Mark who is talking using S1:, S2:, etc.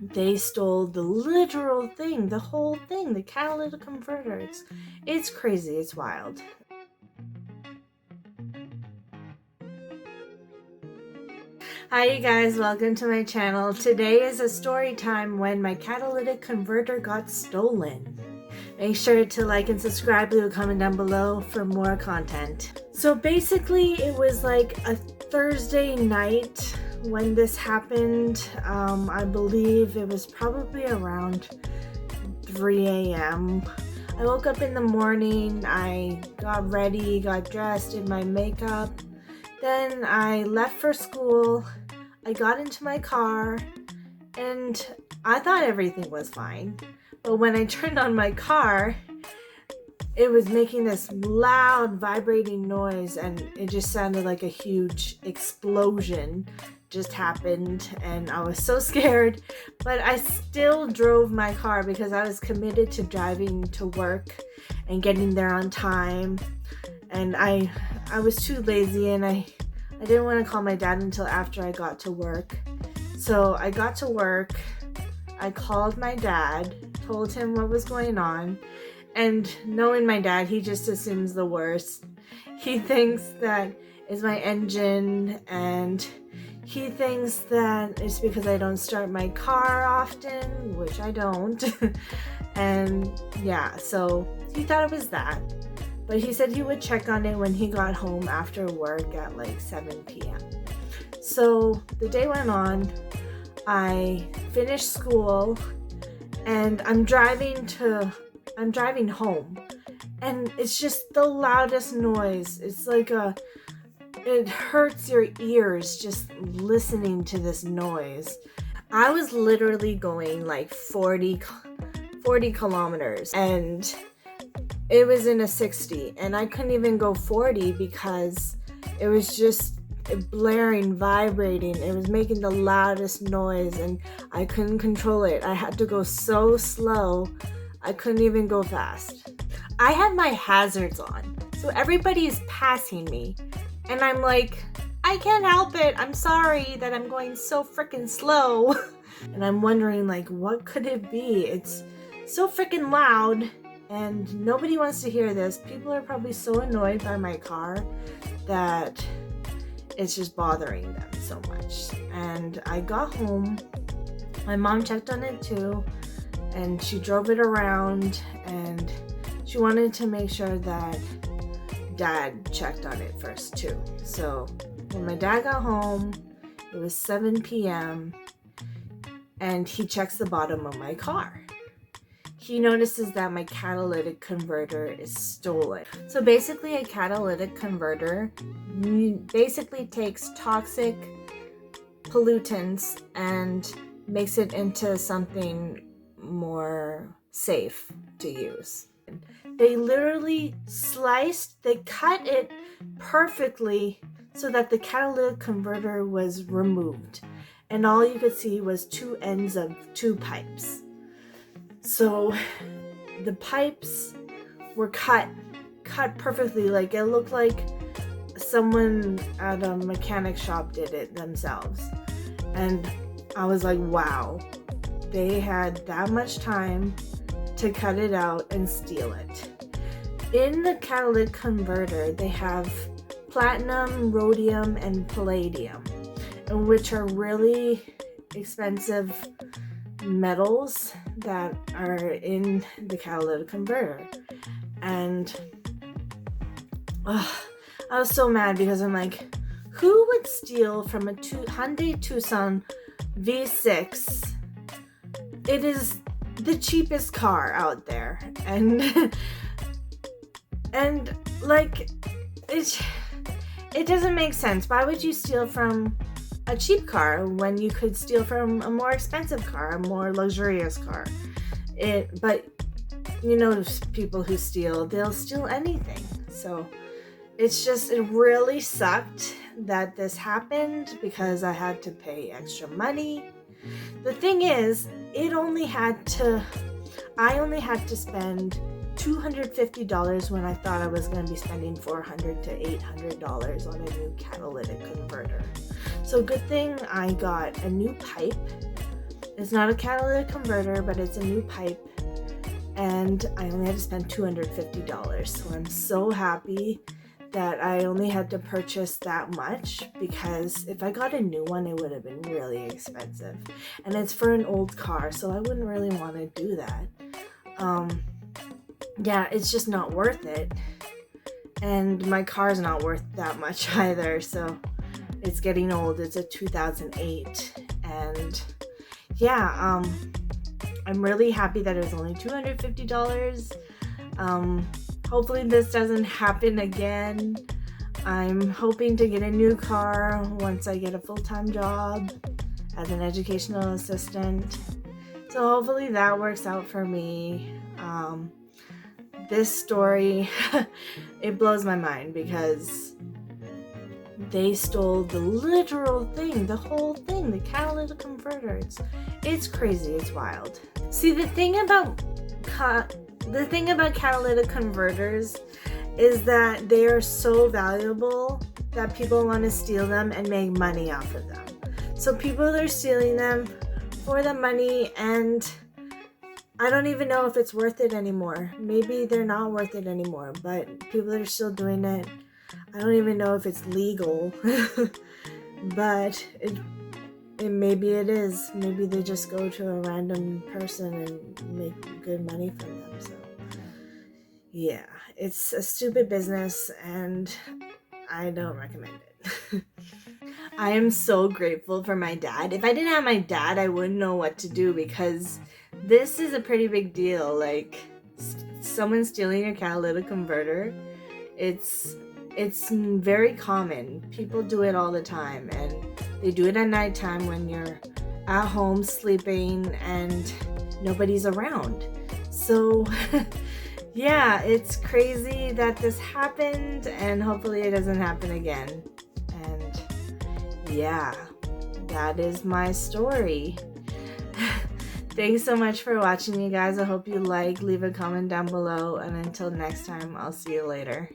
S1: They stole the literal thing, the whole thing, the catalytic converter. It's crazy, it's wild. Hi you guys, welcome to my channel. Today is a story time when my catalytic converter got stolen. Make sure to like and subscribe, leave a comment down below for more content. So basically it was like a Thursday night when this happened. I believe it was probably around 3 a.m. I woke up in the morning, I got ready, got dressed, did my makeup. Then I left for school. I got into my car and I thought everything was fine. But when I turned on my car, it was making this loud vibrating noise and it just sounded like a huge explosion just happened, and I was so scared, but I still drove my car because I was committed to driving to work and getting there on time. And I was too lazy, and I didn't want to call my dad until after I got to work. So I got to work, I called my dad, told him what was going on, and knowing my dad, he just assumes the worst. He thinks that it's my engine, and he thinks that it's because I don't start my car often, which I don't. And yeah, so he thought it was that. But he said he would check on it when he got home after work at like 7 p.m. So the day went on, I finished school, and I'm driving home, and it's just the loudest noise. It's like it hurts your ears just listening to this noise. I was literally going like 40 kilometers, and it was in a 60, and I couldn't even go 40 because it was just blaring, vibrating. It was making the loudest noise, and I couldn't control it. I had to go so slow. I couldn't even go fast. I had my hazards on, so everybody is passing me, and I'm like, I can't help it. I'm sorry that I'm going so freaking slow. And I'm wondering, like, what could it be? It's so freaking loud, and nobody wants to hear this. People are probably so annoyed by my car that it's just bothering them so much. And I got home, my mom checked on it too, and she drove it around, and she wanted to make sure that dad checked on it first too. So when my dad got home, it was 7 p.m. and he checks the bottom of my car. He notices that my catalytic converter is stolen. So basically a catalytic converter basically takes toxic pollutants and makes it into something more safe to use. They literally they cut it perfectly so that the catalytic converter was removed, and all you could see was two ends of two pipes. So the pipes were cut perfectly, like it looked like someone at a mechanic shop did it themselves. And I was like, wow, they had that much time to cut it out and steal it. In the catalytic converter, they have platinum, rhodium, and palladium, which are really expensive metals that are in the catalytic converter. And I was so mad because I'm like, who would steal from a Hyundai Tucson V6? It is the cheapest car out there, and like it doesn't make sense. Why would you steal from a cheap car when you could steal from a more expensive car, a more luxurious car? But you know, people who steal, they'll steal anything. So it really sucked that this happened because I had to pay extra money. The thing is, I only had to spend $250 when I thought I was going to be spending $400 to $800 on a new catalytic converter. So good thing I got a new pipe It's not a catalytic converter, but it's a new pipe, and I only had to spend $250. So I'm so happy that I only had to purchase that much, because if I got a new one, it would have been really expensive. And it's for an old car, so I wouldn't really want to do that. Yeah, it's just not worth it. And my car's not worth that much either, so it's getting old. It's a 2008, and yeah, I'm really happy that it was only $250. Hopefully this doesn't happen again. I'm hoping to get a new car once I get a full-time job as an educational assistant. So hopefully that works out for me. This story, it blows my mind, because they stole the literal thing, the whole thing, the catalytic converter. It's crazy, it's wild. See, the thing about catalytic converters is that they are so valuable that people want to steal them and make money off of them. So people are stealing them for the money, and I don't even know if it's worth it anymore. Maybe they're not worth it anymore, but people are still doing it. I don't even know if it's legal, but maybe it is. Maybe they just go to a random person and make good money from them. So yeah, it's a stupid business, and I don't recommend it. I am so grateful for my dad. If I didn't have my dad, I wouldn't know what to do, because this is a pretty big deal. Like, someone stealing a catalytic converter, it's very common. People do it all the time, and they do it at nighttime when you're at home sleeping and nobody's around. So yeah, it's crazy that this happened, and hopefully it doesn't happen again. And yeah, that is my story. Thanks so much for watching, you guys. I hope you leave a comment down below, and until next time, I'll see you later.